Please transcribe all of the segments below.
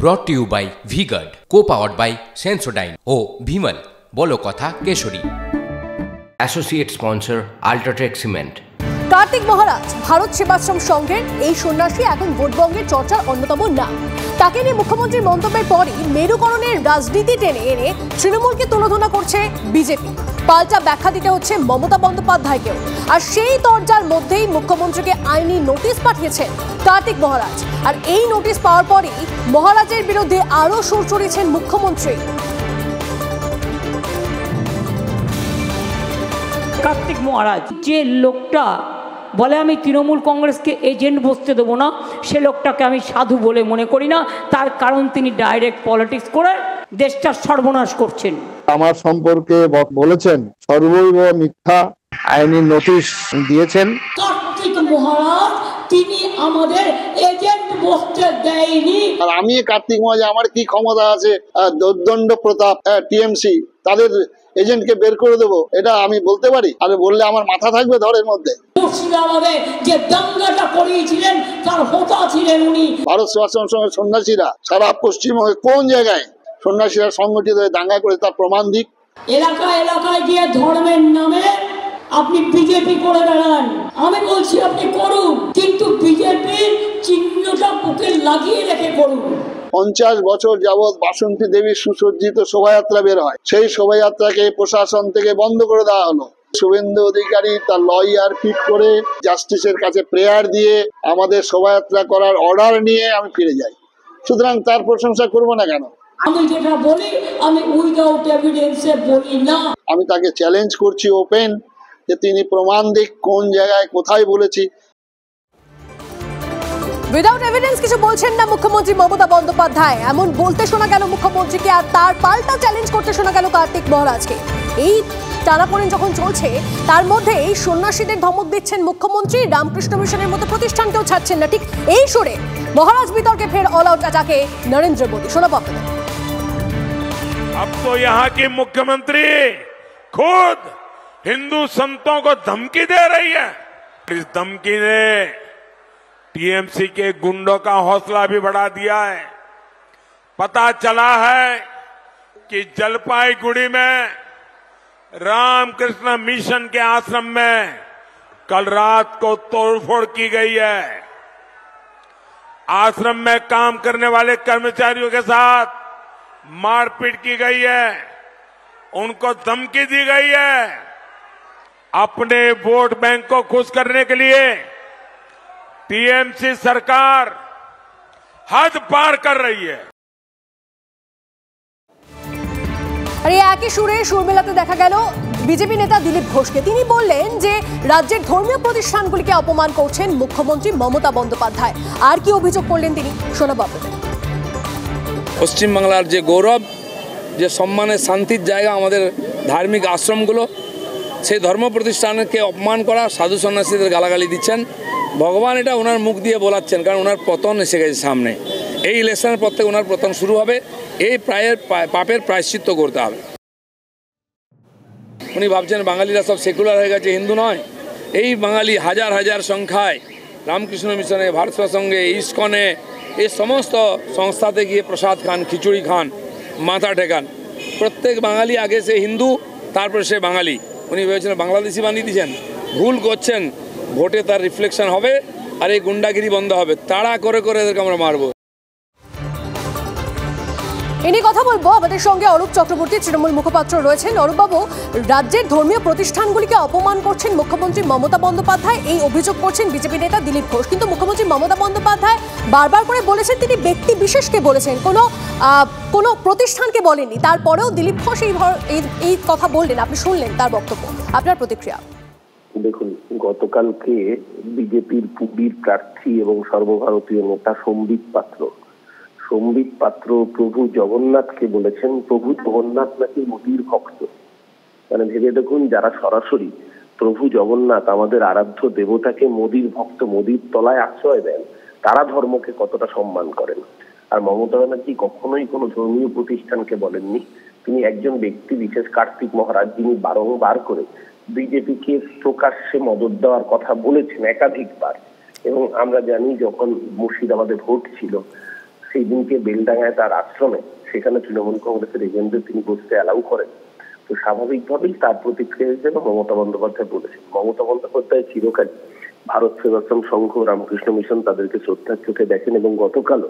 ব্রট to you by V Guard, co-powered by Sensodyne ও ভিমল বলো কথা Kesari. Associate sponsor UltraTech cement. Kartik Maharaj Bharat Sevashram সংঘের এই সন্ন্যাসী এখন ভোটবঙ্গের চর্চার অন্যতম নাম। তাকে নিয়ে মুখ্যমন্ত্রীর মন্তব্যের পরই মেরুকরণের রাজনীতি টেনে এনে তৃণমূলকে তুলোধনা করছে বিজেপি। পাল্টা ব্যাখ্যা দিতে হচ্ছে মমতা বন্দ্যোপাধ্যায়কেও। আর সেই দরজার মধ্যেই মুখ্যমন্ত্রীকে আইনি নোটিশ পাঠিয়েছেন কার্তিক মহারাজ। আর এই নোটিশ পাওয়ার পরই মহারাজের বিরুদ্ধে আরও সুর চড়িয়েছেন মুখ্যমন্ত্রী। কার্তিক মহারাজ যে লোকটা বলে আমি তৃণমূল কংগ্রেসকে এজেন্ট বসতে দেবো না, সে লোকটাকে আমি সাধু বলে মনে করি না। তার কারণ তিনি ডাইরেক্ট পলিটিক্স করে দেশটার সর্বনাশ করছেন। আমার সম্পর্কে বলেছেন সর্বৈব মিথ্যা, আইনি নোটিশ দিয়েছেন। কার্তিক মহারাজ তিনি আমাদের এজেন্ট বসতে দেয়নি। আর আমি কার্তিক মহারাজ আমার কি ক্ষমতা আছে দোর্দণ্ড প্রতাপ টিএমসি তাদের এজেন্টকে বের করে দেবো, এটা আমি বলতে পারি? আর বললে আমার মাথা থাকবে ধরের মধ্যে? মুর্শিদাবাদে যে দাঙ্গাটা করিয়েছিলেন তার হোতা ছিলেন উনি। ভারত সেবাশ্রম সংঘের সন্ন্যাসীরা সারা পশ্চিমবঙ্গে কোন জায়গায় সন্ন্যাসীরা সংগঠিত হয়ে দাঙ্গা করে তার প্রমাণ দিক। এলাকায় এলাকায় গিয়ে ধর্মের নামে আপনি বিজেপি করে বেড়ান। আমি বলছি আপনি করুন, কিন্তু বিজেপির চিহ্নটা বুকে লাগিয়ে রেখে করুন। 50 বছর যাবৎ বাসন্তী দেবীর সুসজ্জিত শোভাযাত্রা বের হয়, সেই শোভাযাত্রাকে প্রশাসন থেকে বন্ধ করে দেওয়া হলো। শুভেন্দু অধিকারী তার লয়ার ফিট করে জাস্টিসের কাছে প্রেয়ার দিয়ে আমাদের শোভাযাত্রা করার অর্ডার নিয়ে আমি ফিরে যাই। সুতরাং তার প্রশংসা করবো না কেন? আমি যেটা বলি আমি উইদাউট এভিডেন্সে বলি না। আমি তাকে চ্যালেঞ্জ করছি ওপেন, যে তিনি প্রমাণ দিক কোন জায়গায় কোথায় বলেছি। উইদাউট এভিডেন্স কিছু বলছেন না মুখ্যমন্ত্রী মমতা বন্দ্যোপাধ্যায়, এমন বলতে শোনা গেল মুখ্যমন্ত্রীকে। আর তার পাল্টা চ্যালেঞ্জ করতে শোনা গেল কার্তিক মহারাজকে। এই টানাপোড়েন যখন চলছে তার মধ্যে এই সন্ন্যাসীদের ধমক দিচ্ছেন মুখ্যমন্ত্রী। রামকৃষ্ণ মিশনের মতো প্রতিষ্ঠানকেও ছাড়ছেন না। ঠিক এই সুরে মহারাজ বিতর্কে ফের অল আউট অ্যাটাকে নরেন্দ্র মোদী। শোনাবো আপনাদের। अब तो यहाँ की मुख्यमंत्री खुद हिंदू संतों को धमकी दे रही है। इस धमकी ने टीएमसी के गुंडों का हौसला भी बढ़ा दिया है। पता चला है कि जलपाईगुड़ी में रामकृष्ण मिशन के आश्रम में कल रात को तोड़फोड़ की गई है। आश्रम में काम करने वाले कर्मचारियों के साथ मारपीट की गई है, उनको धमकी दी गई है। अपने वोट बैंक को खुश करने के लिए टीएमसी सरकार हद पार कर रही है। আর এই একই সুরে সুর মেলাতে দেখা গেল বিজেপি নেতা দিলীপ ঘোষকে। তিনি বললেন যে রাজ্যের ধর্মীয় প্রতিষ্ঠানগুলিকে অপমান করছেন মুখ্যমন্ত্রী মমতা বন্দ্যোপাধ্যায়। আর কি অভিযোগ করলেন তিনি, শোনাবো আপনাদের। পশ্চিমবাংলার যে গৌরব, যে সম্মানের শান্তির জায়গা আমাদের ধার্মিক আশ্রমগুলো, সেই ধর্ম প্রতিষ্ঠানকে অপমান করা, সাধু সন্ন্যাসীদের গালাগালি দিচ্ছেন। ভগবান এটা ওনার মুখ দিয়ে বলাচ্ছেন, কারণ ওনার পতন এসে গেছে সামনে। এই ইলেকশনের পর থেকে ওনার পতন শুরু হবে। এই পাপের প্রায়শ্চিত্ত করতে হবে। উনি ভাবছেন বাঙালিরা সব সেকুলার হয়ে গেছে, হিন্দু নয়। এই বাঙালি হাজার হাজার সংখ্যায় রামকৃষ্ণ মিশনে, ভারত সঙ্গে, ইস্কনে, এই সমস্ত সংস্থাতে গিয়ে প্রসাদ খান, খিচুড়ি খান, মাথা টেকান। প্রত্যেক বাঙালি আগে সে হিন্দু, তারপরে সে বাঙালি। উনি ভেবেছেন বাংলাদেশি বানিয়ে দিয়েছেন। ভুল করছেন। ভোটে তার রিফ্লেকশন হবে আর এই গুন্ডাগিরি বন্ধ হবে। তাড়া করে করে এদেরকে আমরা মারবো। এ নিয়ে কথা বলবো। আমাদের সঙ্গে অরূপ চক্রবর্তী, তৃণমূল মুখপাত্র রয়েছেন। অরূপবাবু, রাজ্যের ধর্মীয় প্রতিষ্ঠানগুলিকে অপমান করছেন মুখ্যমন্ত্রী মমতা বন্দ্যোপাধ্যায়, এই অভিযোগ করছেন বিজেপি নেতা দিলীপ ঘোষ। কিন্তু মুখ্যমন্ত্রী মমতা বন্দ্যোপাধ্যায় বারবার করে বলেছেন তিনি ব্যক্তি বিশেষকে বলেছেন, কোনো প্রতিষ্ঠানকে বলেননি। তারপরেও দিলীপ ঘোষ এই কথা বললেন। আপনি শুনলেন তার বক্তব্য, আপনার প্রতিক্রিয়া? দেখুন, গতকালকে বিজেপির পুরীর প্রার্থী এবং সর্বভারতীয় নেতা সম্বিত পাত্র প্রভু জগন্নাথকে বলেছেন প্রভু জগন্নাথ নাকি মোদির ভক্ত। মানে ভেবে দেখুন, যারা সরাসরি প্রভু জগন্নাথ আমাদের আরাধ্য দেবতাকে মোদির ভক্ত, মোদির তলায় আশ্রয় দেন, তারা ধর্মকে কতটা সম্মান করেন। আর মমতা ব্যানার্জি কখনোই কোনো ধর্মীয় প্রতিষ্ঠানকে বলেননি। তিনি একজন ব্যক্তি বিশেষ, কার্তিক মহারাজ, যিনি বারংবার করে বিজেপিকে প্রকাশ্যে মদত দেওয়ার কথা বলেছেন একাধিকবার। এবং আমরা জানি যখন মুর্শিদাবাদে ভোট ছিল, সেই দিনকে বেলডাঙ্গায় তার আশ্রমে, সেখানে তৃণমূল কংগ্রেসের এজেন্টদের তিনি বসতে অ্যালাউ করেন। তো স্বাভাবিকভাবেই তার প্রতিক্রিয়া হিসেবে মমতা বন্দ্যোপাধ্যায় বলেছেন, মমতা বন্দ্যোপাধ্যায় চিরকালই ভারত সেবাশ্রম সংঘ, রামকৃষ্ণ মিশন তাদেরকে শ্রদ্ধার চোখে দেখেন এবং গতকালও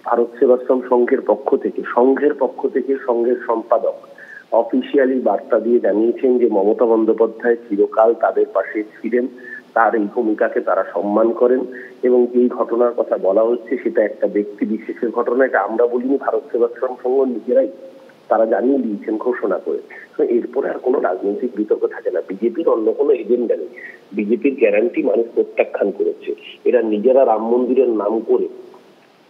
ভারত সেবাশ্রম সংঘের পক্ষ থেকে সংঘের সম্পাদক অফিসিয়ালি বার্তা দিয়ে জানিয়েছেন যে মমতা বন্দ্যোপাধ্যায় চিরকাল তাদের পাশে ছিলেন, তার এই ভূমিকাকে তারা সম্মান করেন এবং এই ঘটনার কথা বলা হচ্ছে সেটা একটা ব্যক্তি বিশেষের ঘটনা, এটা আমরা বলিনি, ভারত সেবাশ্রম সংঘ নিজেরাই তারা জানিয়ে দিয়েছেন ঘোষণা করে। এরপরে আর কোনো রাজনৈতিক বিতর্ক থাকে না। বিজেপির অন্য কোনো এজেন্ডা নেই, বিজেপির গ্যারান্টি মানুষ প্রত্যাখ্যান করেছে। এরা নিজেরা রাম মন্দিরের নাম করে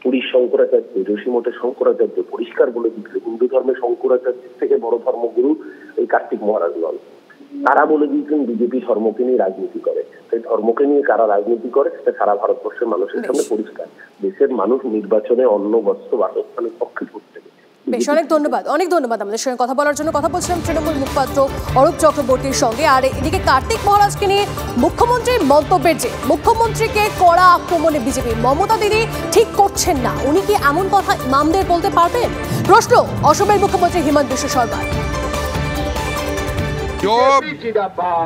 পুরীর শঙ্করাচার্য, যোশীমঠের শঙ্করাচার্য পরিষ্কার বলে দিচ্ছে হিন্দু ধর্মের শঙ্করাচার্যের থেকে বড় ধর্মগুরু এই কার্তিক মহারাজ নন। তারা বলে দিয়েছেন বিজেপি ধর্মকে নিয়ে রাজনীতি করে। সেই ধর্মকে নিয়ে কারা রাজনীতি করে সেটা সারা ভারতবর্ষের মানুষের সামনে পরিষ্কার। দেশের মানুষ নির্বাচনে অন্ন, বস্ত্র, বাসস্থানের পক্ষে ভোট দেবে। বেশ, অনেক ধন্যবাদ আমাদের সঙ্গে কথা বলার জন্য। কথা বলছিলাম তৃণমূল মুখপাত্র অরূপ চক্রবর্তীর সঙ্গে। আর এদিকে কার্তিক মহারাজকে নিয়ে মুখ্যমন্ত্রীর মন্তব্যের যে মুখ্যমন্ত্রীকে কড়া আক্রমণে বিজেপি, মমতা দিদি ঠিক করছেন না, উনি কি এমন কথা ইমামদের বলতে পারবেন? প্রশ্ন অসমের মুখ্যমন্ত্রী হিমন্ত বিশ্ব শর্মা। जो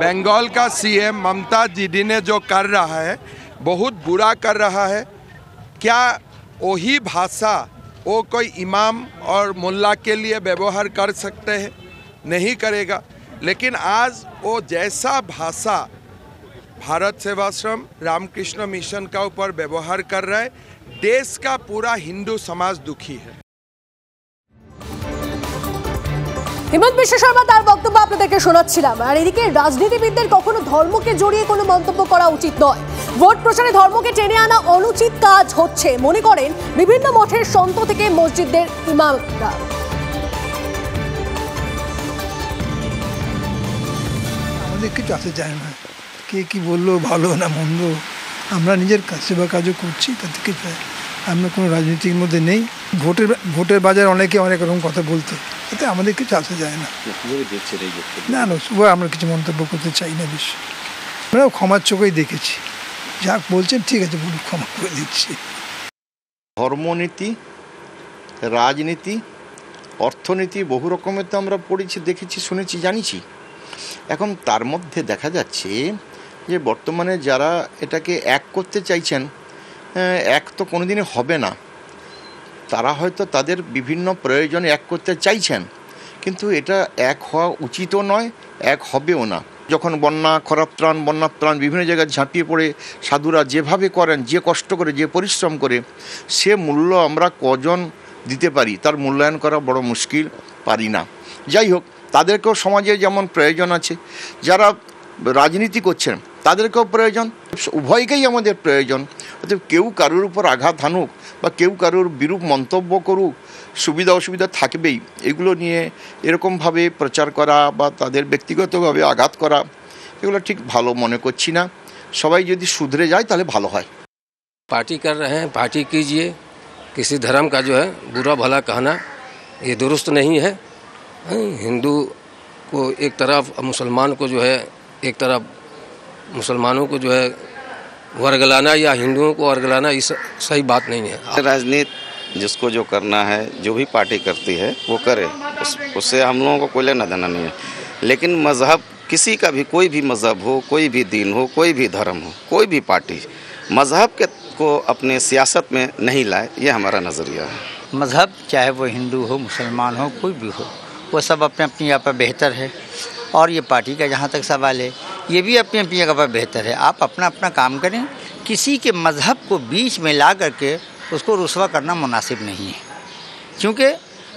बंगाल का सीएम ममता दीदी ने जो कर रहा है बहुत बुरा कर रहा है। क्या वही भाषा वो कोई इमाम और मुल्ला के लिए व्यवहार कर सकते हैं? नहीं करेगा। लेकिन आज वो जैसा भाषा भारत सेवाश्रम रामकृष्ण मिशन का ऊपर व्यवहार कर रहा है, देश का पूरा हिंदू समाज दुखी है। হিমন্ত বিশ্ব শর্মা তার বক্তব্য আপনাদেরকে শোনাচ্ছিলাম। আর এদিকে রাজনীতিবিদদের কখনো ধর্মকে জড়িয়ে কোনো মন্তব্য করা উচিত নয়। ভোট প্রচারে ধর্মকে টেনে আনা অনুচিত কাজ হচ্ছে মনে করেন বিভিন্ন মঠের সন্ত থেকে মসজিদের ইমামরা। আমাদের কিছু আসে যায় না, কে কি বললো ভালো না মন্দ, আমরা নিজের সেবা কাজও করছি, তাতে কিছু আমরা কোনো রাজনীতির মধ্যে নেই। ভোটের বাজার অনেকে অনেক রকম কথা বলতে, তাতে আমাদের কিছু আসে যায় না। না না, সবাই আমরা কিছু মন্তব্য করতে চাই না বেশি। আমরা ক্ষমার চোখেই দেখেছি, যা বলছেন ঠিক আছে বলুন, ক্ষমা করে দিচ্ছি। ধর্মনীতি, রাজনীতি, অর্থনীতি বহু রকমের তো আমরা পড়েছি, দেখেছি, শুনেছি, জানিছি। এখন তার মধ্যে দেখা যাচ্ছে যে বর্তমানে যারা এটাকে এক করতে চাইছেন, এক তো কোনোদিনই হবে না। তারা হয়তো তাদের বিভিন্ন প্রয়োজনে এক করতে চাইছেন, কিন্তু এটা এক হওয়া উচিতও নয়, এক হবেও না। যখন বন্যা, খরাত্রাণ, বন্যাত্রাণ বিভিন্ন জায়গায় ঝাঁপিয়ে পড়ে সাধুরা যেভাবে করেন, যে কষ্ট করে, যে পরিশ্রম করে, সে মূল্য আমরা কজন দিতে পারি তার মূল্যায়ন করা বড় মুশকিল, পারি না। যাই হোক, তাদেরকেও সমাজে যেমন প্রয়োজন আছে, যারা রাজনীতি করছেন তাদেরকেও প্রয়োজন, উভয়কেই আমাদের প্রয়োজন। অর্থাৎ কেউ কারোর উপর আঘাত হানুক বা কেউ কারোর বিরূপ মন্তব্য করুক, সুবিধা অসুবিধা থাকবেই। এগুলো নিয়ে এরকমভাবে প্রচার করা বা তাদের ব্যক্তিগতভাবে আঘাত করা, এগুলো ঠিক ভালো মনে করছি না। সবাই যদি শুধরে যায় তাহলে ভালো হয়। पार्टी कर रहे हैं, पार्टी कीजिए। किसी धर्म का जो है बुरा भला कहना ये दुरुस्त नहीं है। हिंदू को एक तरफ, मुसलमान को जो है एक तरफ, मुसलमानों को जो है वर्गलाना या हिंदुओं को वर्गलाना, ये सही बात नहीं है। राजनीति जिसको जो करना है, जो भी पार्टी करती है वो करे, उससे हम लोगों को कोई लेना देना नहीं है। लेकिन मज़हब, किसी का भी, कोई भी मज़हब हो, कोई भी दीन हो, कोई भी धर्म हो, कोई भी पार्टी मज़हब के को अपने सियासत में नहीं लाए, ये हमारा नज़रिया है। मज़हब चाहे वो हिंदू हो, मुसलमान हो, कोई भी हो, वो सब अपने अपनी जगह पर बेहतर है। और ये पार्टी का जहाँ तक सवाल है, ये भी अपनी अपनी जगह पर बेहतर है। आप अपना अपना काम करें, किसी के मज़हब को बीच में ला करके उसको रुस्वा करना मुनासिब नहीं है। क्योंकि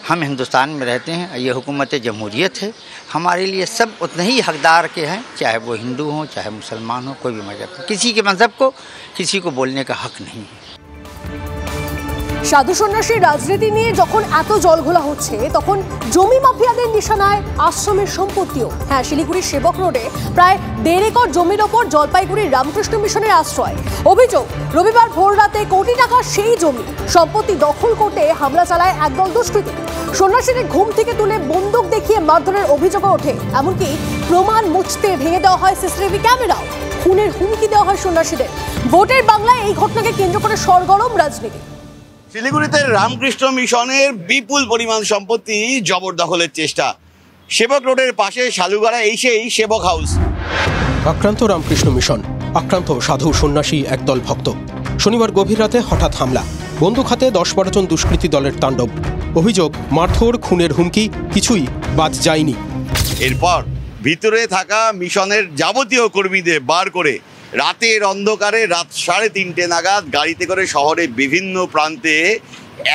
हम हिंदुस्तान में रहते हैं, ये हुकूमत जमहूरियत है, हमारे लिए सब उतने ही हकदार के हैं, चाहे वो हिंदू हों, चाहे मुसलमान हो, कोई भी मज़हब। किसी के मज़हब को किसी को बोलने का हक नहीं है। সাধু সন্ন্যাসীর রাজনীতি নিয়ে যখন এত জলঘোলা হচ্ছে, তখন জমি মাফিয়াদের নিশানায় আশ্রমের সম্পত্তিও। হ্যাঁ, শিলিগুড়ির সেবক রোডে প্রায় 1.5 একর জমির ওপর জলপাইগুড়ির রামকৃষ্ণ মিশনের আশ্রয়। অভিযোগ, রবিবার ভোর রাতে কোটি টাকার সেই জমি সম্পত্তি দখল করতে হামলা চালায় একদল দুষ্কৃতী। সন্ন্যাসীদের ঘুম থেকে তুলে বন্দুক দেখিয়ে মারধরের অভিযোগও ওঠে। এমনকি প্রমাণ মুছতে ভেঙে দেওয়া হয় সিসিটিভি ক্যামেরাও। খুনের হুমকি দেওয়া হয় সন্ন্যাসীদের। ভোটের বাংলায় এই ঘটনাকে কেন্দ্র করে সরগরম রাজনীতি। শিলিগুড়িতে রামকৃষ্ণ মিশনের বিপুল পরিমাণ সম্পত্তি জবরদখলের চেষ্টা। সেবক রোডের পাশে শালুগাড়া এই সেই সেবক হাউস। আক্রান্ত রামকৃষ্ণ মিশন, আক্রান্ত সাধু সন্ন্যাসী একদল ভক্ত। শনিবার গভীর রাতে হঠাৎ হামলা, বন্দুক হাতে 10-12 জন দুষ্কৃতী দলের তাণ্ডব। অভিযোগ মারধর, খুনের হুমকি, কিছুই বাদ যায়নি। এরপর ভিতরে থাকা মিশনের যাবতীয় কর্মীদের বার করে রাতের অন্ধকারে রাত 3:30 নাগাদ গাড়িতে করে শহরের বিভিন্ন প্রান্তে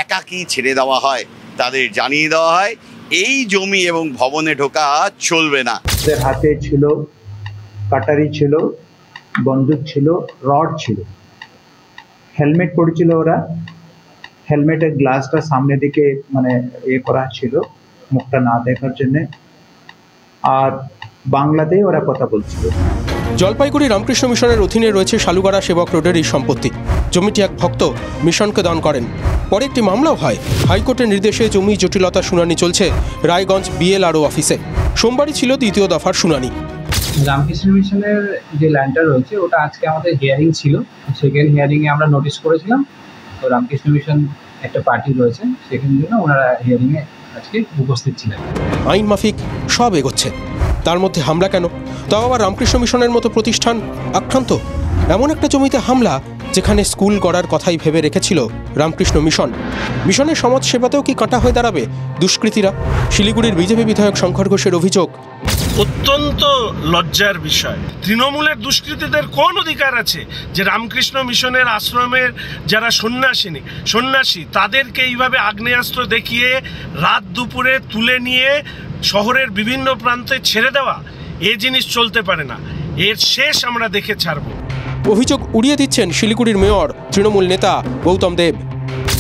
একাকী ছেড়ে দেওয়া হয়। তাদের জানিয়ে দেওয়া হয় এই জমি এবং ভবনে ঢোকা চলবে না। ওদের হাতে ছিল কাটারি, ছিল বন্দুক, ছিল রড, ছিল হেলমেট পরেছিল। ওরা হেলমেটের গ্লাসটা সামনের দিকে মানে করা ছিল মুখটা না দেখার জন্য, আর বাংলাতেই ওরা কথা বলছিল। জলপাইগুড়ি রামকৃষ্ণ মিশনের অধীনে রয়েছে শালুগাড়া সেবক রোডের এই সম্পত্তি। জমিটি এক ভক্ত মিশনকে দান করেন। পরে একটি মামলাও হয়। হাইকোর্টের নির্দেশে জমি জটিলতা শুনানি চলছে রায়গঞ্জ বিএলআরও অফিসে। সোমবারই ছিল দ্বিতীয় দফার শুনানি। রামকৃষ্ণ মিশনের যে ল্যান্ডটা রয়েছে ওটা আজকে আমাদের হিয়ারিং ছিল। সেকেন্ড হিয়ারিংয়ে আমরা নোটিশ করেছিলাম। তো রামকৃষ্ণ মিশন একটা পার্টি রয়েছে, সেখানে জন্য ওনারা হিয়ারিংয়ে আজকে উপস্থিত ছিলেন। আইন মাফিক সব এগোচ্ছে, তার মধ্যে হামলা কেন? তাও আবার রামকৃষ্ণ মিশনের মতো প্রতিষ্ঠান আক্রান্ত। এমন একটা জমিতে হামলা যেখানে স্কুল গড়ার কথাই ভেবে রেখেছিল রামকৃষ্ণ মিশন। মিশনের সমাজ সেবাতেও কি কাঁটা হয়ে দাঁড়াবে দুষ্কৃতীরা? শিলিগুড়ির বিজেপি বিধায়ক শঙ্কর ঘোষের অভিযোগ, অত্যন্ত লজ্জার বিষয়। তৃণমূলের দুষ্কৃতীদের কোন অধিকার আছে যে রামকৃষ্ণ মিশনের আশ্রমের যারা সন্ন্যাসী তাদেরকে এইভাবে আগ্নেয়াস্ত্র দেখিয়ে রাত দুপুরে তুলে নিয়ে শহরের বিভিন্ন প্রান্তে ছেড়ে দেওয়া? এই জিনিস চলতে পারে না। এর শেষ আমরা দেখে ছাড়ব। অভিযোগ উড়িয়ে দিচ্ছেন শিলিগুড়ির মেয়র তৃণমূল নেতা গৌতম দেব।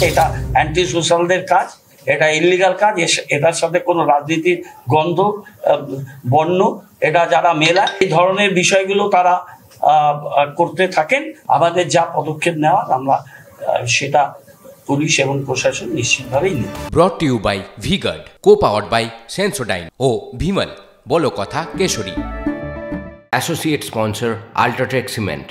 এটা অ্যান্টি সোশ্যালদের কাজ, এটা ইলিগাল কাজ। এটার সাথে কোনো রাজনীতির গন্ধ বর্ণ এটা যারা মেলায়, এই ধরনের বিষয়গুলো তারা করতে থাকেন। আমাদের যা পদক্ষেপ নেওয়ার আমরা সেটা পুলিশ এবং প্রশাসন নিশ্চিতভাবেই নেবে। Brought to you by V Guard, co powered by Sensodyne ও ভিমল বলো কথা Kesari. Associate sponsor UltraTech cement.